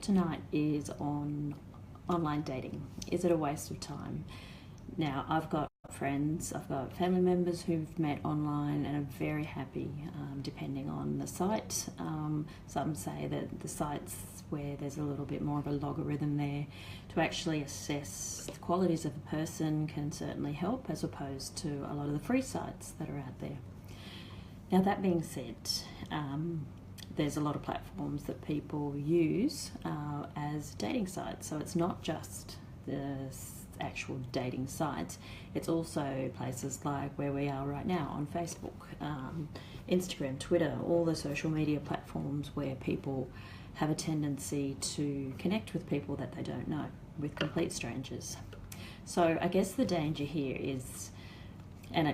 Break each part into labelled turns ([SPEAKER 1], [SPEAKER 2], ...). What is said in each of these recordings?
[SPEAKER 1] tonight is on online dating. Is it a waste of time? Now, I've got friends, I've got family members who've met online and are very happy, depending on the site. Some say that the sites where there's a little bit more of a logarithm there to actually assess the qualities of a person can certainly help, as opposed to a lot of the free sites that are out there. Now, that being said, there's a lot of platforms that people use as dating sites. So it's not just the actual dating sites, it's also places like where we are right now on Facebook, Instagram, Twitter, all the social media platforms where people have a tendency to connect with people that they don't know, with complete strangers. So I guess the danger here is, and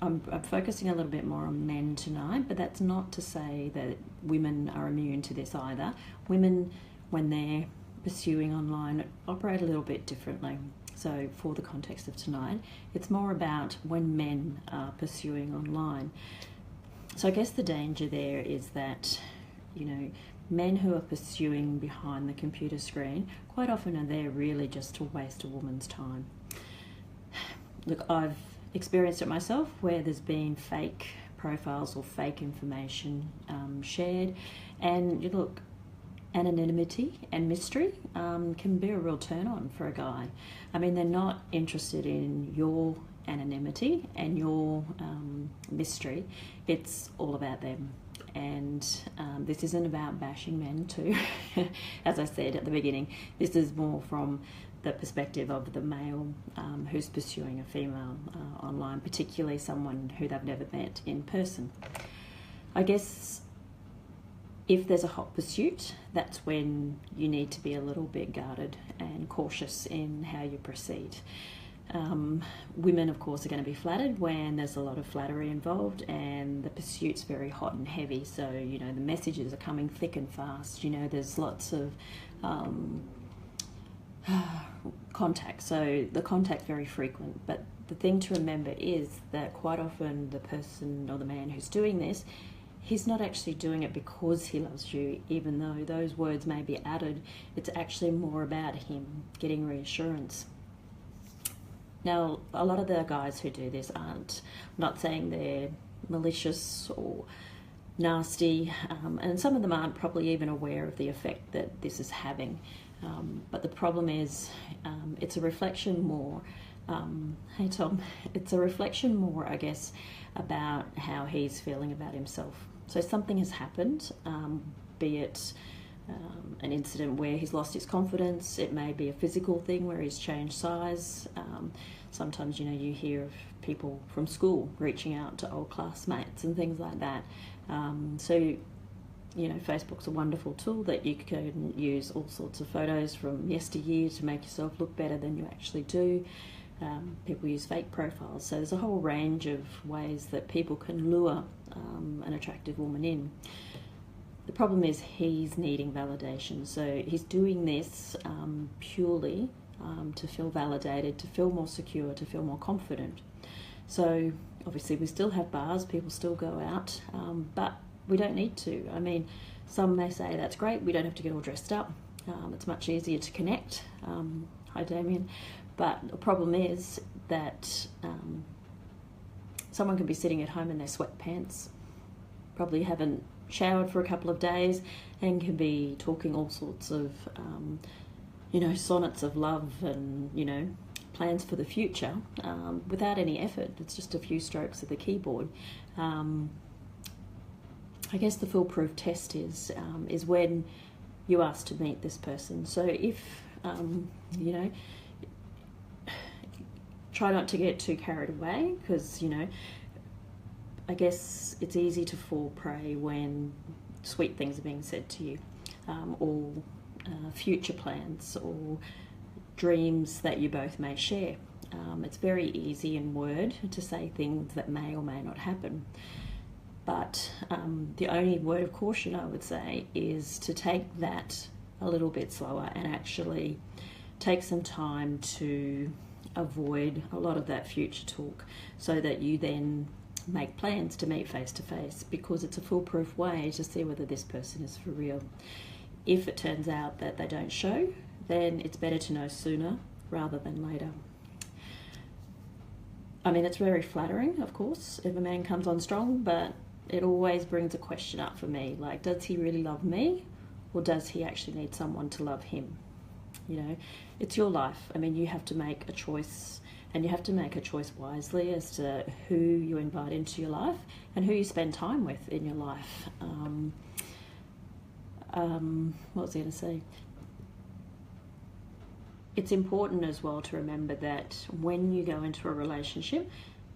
[SPEAKER 1] I'm focusing a little bit more on men tonight, but that's not to say that women are immune to this either. Women, when they're pursuing online, operate a little bit differently. So for the context of tonight, it's more about when men are pursuing online. So I guess the danger there is that, men who are pursuing behind the computer screen quite often are there really just to waste a woman's time. Look, I've experienced it myself where there's been fake profiles or fake information shared, and look, anonymity and mystery can be a real turn on for a guy. I mean, they're not interested in your anonymity and your mystery. It's all about them. And this isn't about bashing men too. As I said at the beginning, this is more from the perspective of the male who's pursuing a female online, particularly someone who they've never met in person. I guess if there's a hot pursuit, that's when you need to be a little bit guarded and cautious in how you proceed. Women, of course, are going to be flattered when there's a lot of flattery involved and the pursuit's very hot and heavy. So, the messages are coming thick and fast. There's lots of contact. So the contact's very frequent. But the thing to remember is that quite often the person or the man who's doing this, he's not actually doing it because he loves you, even though those words may be added. It's actually more about him getting reassurance. Now, a lot of the guys who do this I'm not saying they're malicious or nasty, and some of them aren't probably even aware of the effect that this is having. But the problem is, it's a reflection more, hey Tom, it's a reflection more, I guess, about how he's feeling about himself. So something has happened, be it an incident where he's lost his confidence. It may be a physical thing where he's changed size. Sometimes, you hear of people from school reaching out to old classmates and things like that. So Facebook's a wonderful tool that you can use all sorts of photos from yesteryear to make yourself look better than you actually do. People use fake profiles. So there's a whole range of ways that people can lure an attractive woman in. The problem is he's needing validation. So he's doing this purely to feel validated, to feel more secure, to feel more confident. So obviously we still have bars, people still go out, but we don't need to. I mean, some may say that's great, we don't have to get all dressed up. It's much easier to connect. Hi Damien. But the problem is that someone can be sitting at home in their sweatpants, probably haven't showered for a couple of days, and can be talking all sorts of, sonnets of love and, plans for the future without any effort. It's just a few strokes of the keyboard. I guess the foolproof test is when you ask to meet this person. So if, try not to get too carried away, because, I guess it's easy to fall prey when sweet things are being said to you, or future plans or dreams that you both may share. It's very easy in word to say things that may or may not happen. But the only word of caution I would say is to take that a little bit slower and actually take some time to avoid a lot of that future talk, so that you then make plans to meet face to face, because it's a foolproof way to see whether this person is for real. if it turns out that they don't show, then it's better to know sooner rather than later. I mean, it's very flattering, of course, if a man comes on strong, but it always brings a question up for me, like, does he really love me, or does he actually need someone to love him? You know, it's your life. I mean, you have to make a choice, and you have to make a choice wisely as to who you invite into your life and who you spend time with in your life. What was I going to say? It's important as well to remember that when you go into a relationship,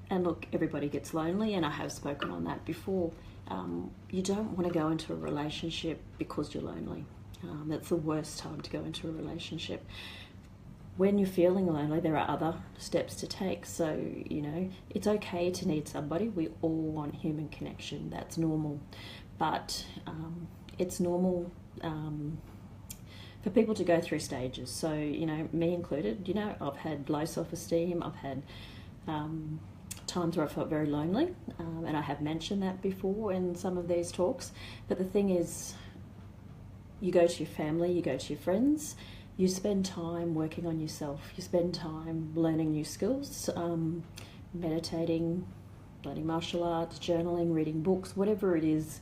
[SPEAKER 1] and look, everybody gets lonely, and I have spoken on that before, you don't want to go into a relationship because you're lonely. That's the worst time to go into a relationship. When you're feeling lonely, there are other steps to take. So, you know, it's okay to need somebody. We all want human connection. That's normal. But it's normal for people to go through stages. So, you know, me included, you know, I've had low self-esteem. I've had times where I felt very lonely. And I have mentioned that before in some of these talks. But the thing is, you go to your family, you go to your friends, you spend time working on yourself, you spend time learning new skills, meditating, learning martial arts, journaling, reading books, whatever it is,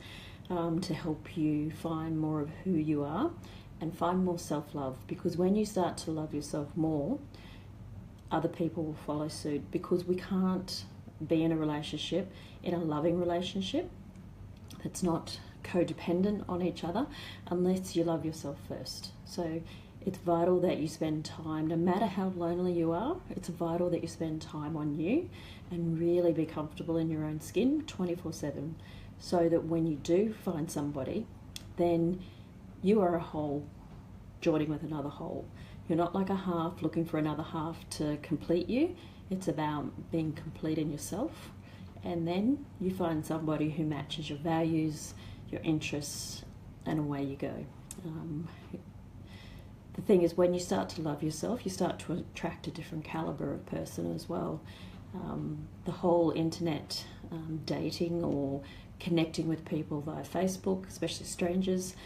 [SPEAKER 1] to help you find more of who you are and find more self-love. Because when you start to love yourself more, other people will follow suit, because we can't be in a relationship, in a loving relationship, that's not codependent on each other unless you love yourself first. So it's vital that you spend time, no matter how lonely you are, it's vital that you spend time on you and really be comfortable in your own skin 24/7, so that when you do find somebody, then you are a whole joining with another whole. You're not like a half looking for another half to complete you. It's about being complete in yourself, and then you find somebody who matches your values, your interests, and away you go. The thing is, when you start to love yourself, you start to attract a different caliber of person as well. The whole internet dating or connecting with people via Facebook, especially strangers,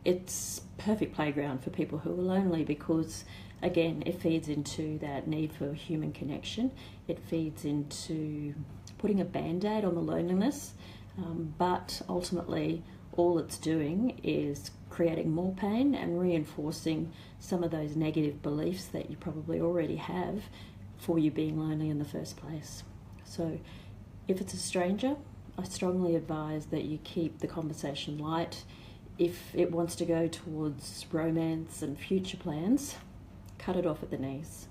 [SPEAKER 1] it's perfect playground for people who are lonely, because again, it feeds into that need for human connection. It feeds into putting a band-aid on the loneliness, but ultimately all it's doing is creating more pain and reinforcing some of those negative beliefs that you probably already have for you being lonely in the first place. So if it's a stranger, I strongly advise that you keep the conversation light. If it wants to go towards romance and future plans, cut it off at the knees.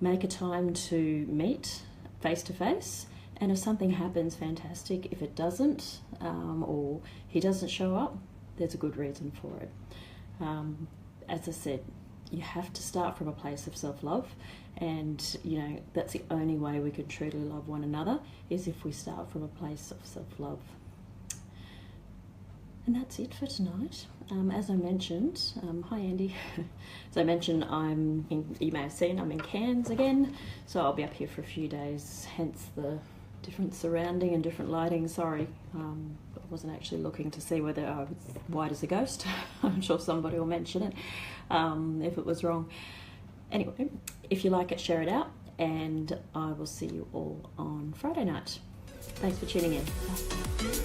[SPEAKER 1] Make a time to meet face to face, and if something happens, fantastic. If it doesn't, or he doesn't show up, there's a good reason for it. As I said, you have to start from a place of self-love, and you know that's the only way we can truly love one another, is if we start from a place of self-love. And that's it for tonight. As I mentioned, hi Andy. As I mentioned, you may have seen, I'm in Cairns again, so I'll be up here for a few days, hence the different surrounding and different lighting. Sorry, I wasn't actually looking to see whether I was white as a ghost. I'm sure somebody will mention it if it was wrong. Anyway, if you like it, share it out, and I will see you all on Friday night. Thanks for tuning in. Bye.